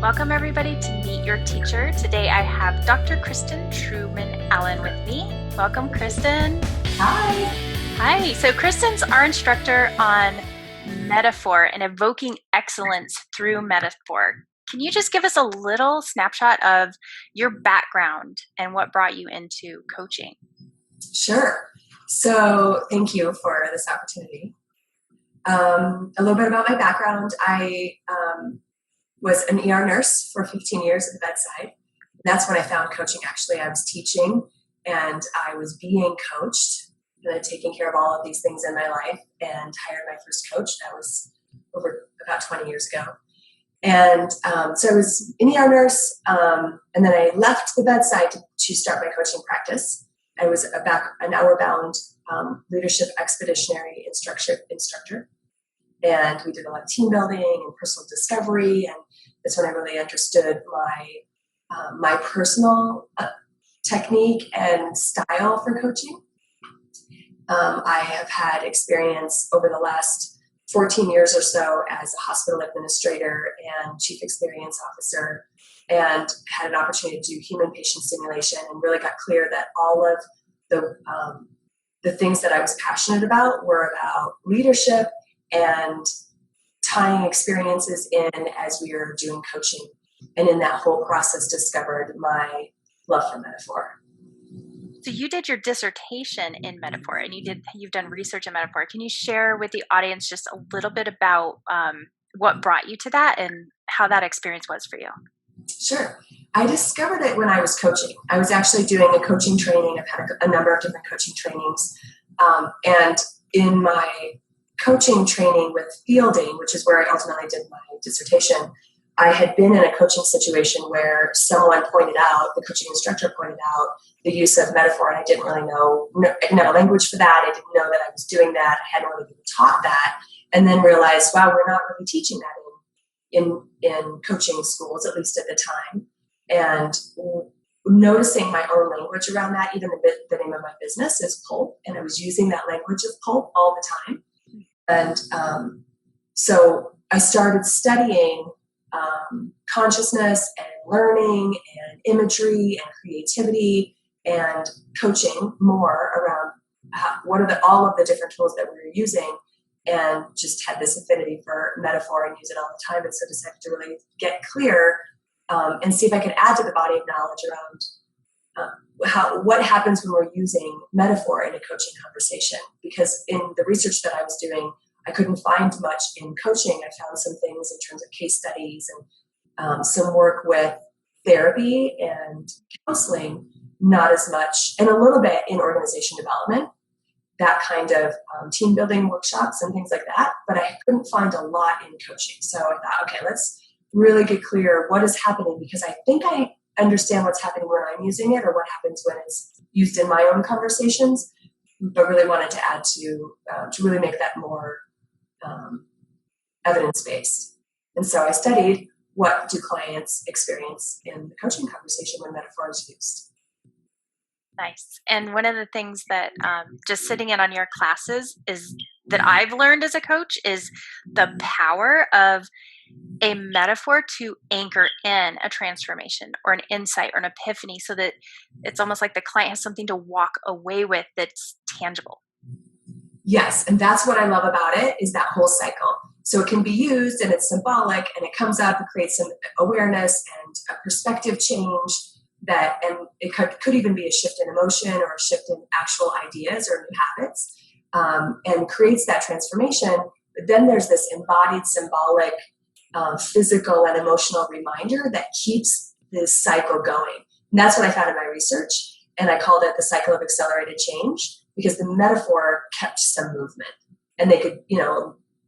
Welcome everybody to Meet Your Teacher. Today I have Dr. Kristen Truman-Allen with me. Welcome, Kristen. Hi. Hi. So Kristen's our instructor on metaphor and evoking excellence through metaphor. Can you just give us a little snapshot of your background and what brought you into coaching? Sure. So thank you for this opportunity. A little bit about my background. I was an ER nurse for 15 years at the bedside. That's when I found coaching. Actually, I was teaching and I was being coached, taking care of all of these things in my life, and hired my first coach. That was over about 20 years ago. And so I was an ER nurse, and then I left the bedside to start my coaching practice. I was an hour-bound leadership expeditionary instructor. And we did a lot of team building and personal discovery, and that's when I really understood my personal technique and style for coaching. I have had experience over the last 14 years or so as a hospital administrator and chief experience officer, and had an opportunity to do human patient simulation, and really got clear that all of the things that I was passionate about were about leadership and tying experiences in as we were doing coaching. And in that whole process, discovered my love for metaphor. So you did your dissertation in metaphor, and you've done research in metaphor. Can you share with the audience just a little bit about what brought you to that and how that experience was for you? Sure. I discovered it when I was coaching. I was actually doing a coaching training. I've had a number of different coaching trainings. And in my coaching training with fielding, which is where I ultimately did my dissertation, I had been in a coaching situation where someone pointed out, the coaching instructor pointed out the use of metaphor, and I didn't really know, I didn't have a language for that. I didn't know that I was doing that. I hadn't really been taught that. And then realized, wow, we're not really teaching that in coaching schools, at least at the time. And noticing my own language around that, even the name of my business is Pulp, and I was using that language of Pulp all the time. And so I started studying consciousness and learning and imagery and creativity and coaching more around what are all of the different tools that we were using, and just had this affinity for metaphor and use it all the time. And so decided to really get clear and see if I could add to the body of knowledge around what happens when we're using metaphor in a coaching conversation. Because in the research that I was doing, I couldn't find much in coaching. I found some things in terms of case studies and some work with therapy and counseling, not as much, and a little bit in organization development, that kind of team building workshops and things like that. But I couldn't find a lot in coaching. So I thought, okay, let's really get clear what is happening, because I think I understand what's happening when I'm using it, or what happens when it's used in my own conversations, but really wanted to add to really make that more evidence-based. And so I studied, what do clients experience in the coaching conversation when metaphor is used. Nice. And one of the things that just sitting in on your classes is that I've learned as a coach is the power of a metaphor to anchor in a transformation or an insight or an epiphany, so that it's almost like the client has something to walk away with that's tangible. Yes, and that's what I love about it, is that whole cycle. So it can be used and it's symbolic, and it comes up, it creates some awareness and a perspective change, and it could even be a shift in emotion or a shift in actual ideas or new habits, and creates that transformation. But then there's this embodied, symbolic, physical and emotional reminder that keeps this cycle going. And that's what I found in my research, and I called it the cycle of accelerated change, because the metaphor kept some movement, and they could,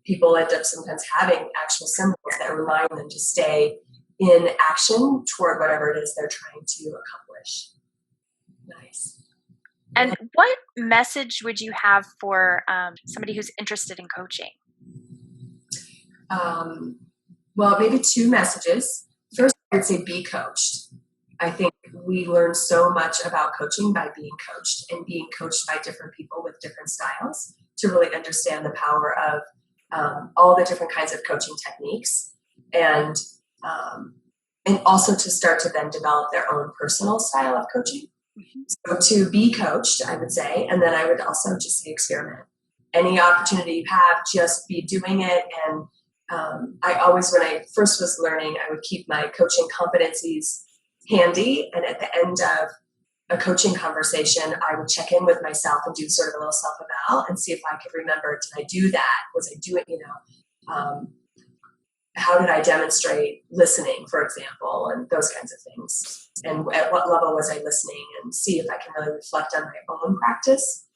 people end up sometimes having actual symbols that remind them to stay in action toward whatever it is they're trying to accomplish. Nice. And what message would you have for somebody who's interested in coaching? Well, maybe two messages. First, I'd say be coached. I think we learn so much about coaching by being coached, and being coached by different people with different styles, to really understand the power of all the different kinds of coaching techniques. And and also to start to then develop their own personal style of coaching. So to be coached, I would say, and then I would also just say experiment. Any opportunity you have, just be doing it. And I always, when I first was learning, I would keep my coaching competencies handy. And at the end of a coaching conversation, I would check in with myself and do sort of a little self-eval and see if I could remember, did I do that? Was I doing, how did I demonstrate listening, for example, and those kinds of things? And at what level was I listening, and see if I can really reflect on my own practice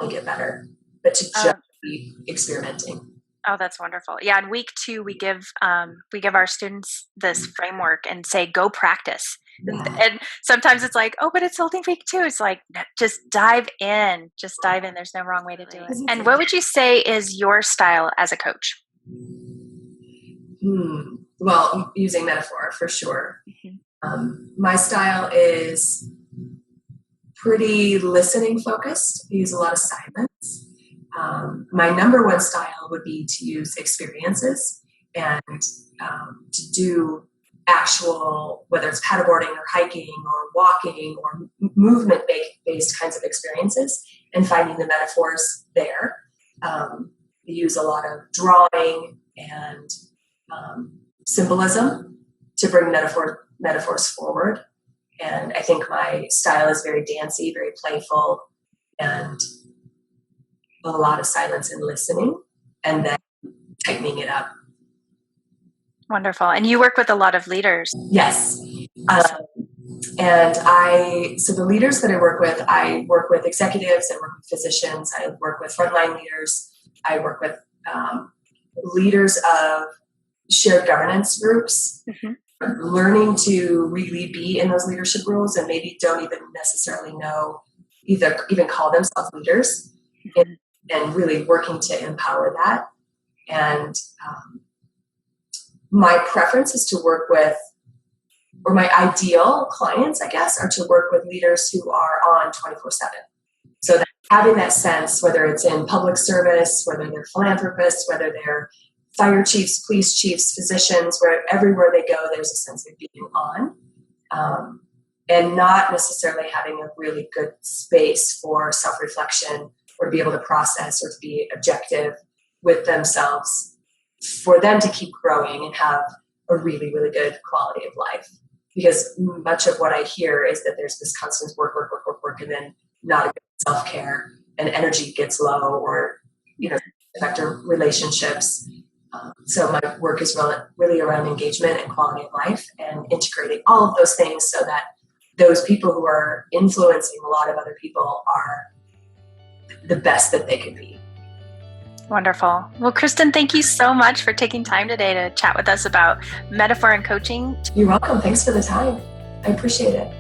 and get better. But to just be experimenting. Oh, that's wonderful. Yeah. In week 2, we give our students this framework and say, go practice. Yeah. And sometimes it's like, oh, but it's only week 2. It's like, just dive in. Just dive in. There's no wrong way to do it. And what would you say is your style as a coach? Well, using metaphor for sure. My style is pretty listening focused. I use a lot of silence. My number one style would be to use experiences and to do actual, whether it's paddleboarding or hiking or walking or movement-based kinds of experiences, and finding the metaphors there. We use a lot of drawing and symbolism to bring metaphors forward. And I think my style is very dancey, very playful, and a lot of silence and listening, and then tightening it up. Wonderful. And you work with a lot of leaders. Yes. So the leaders that I work with executives, I work with physicians, I work with frontline leaders, I work with leaders of shared governance groups, learning to really be in those leadership roles and maybe don't even necessarily know, even call themselves leaders, and really working to empower that. And my preference is to work with, or my ideal clients, I guess, are to work with leaders who are on 24/7. So that having that sense, whether it's in public service, whether they're philanthropists, whether they're fire chiefs, police chiefs, physicians, where everywhere they go, there's a sense of being on, and not necessarily having a really good space for self-reflection or to be able to process or to be objective with themselves, for them to keep growing and have a really, really good quality of life. Because much of what I hear is that there's this constant work, and then not a good self-care, and energy gets low, or, affect our relationships. So my work is really around engagement and quality of life, and integrating all of those things so that those people who are influencing a lot of other people are the best that they could be. Wonderful. Well, Kristen, thank you so much for taking time today to chat with us about metaphor and coaching. You're welcome. Thanks for the time. I appreciate it.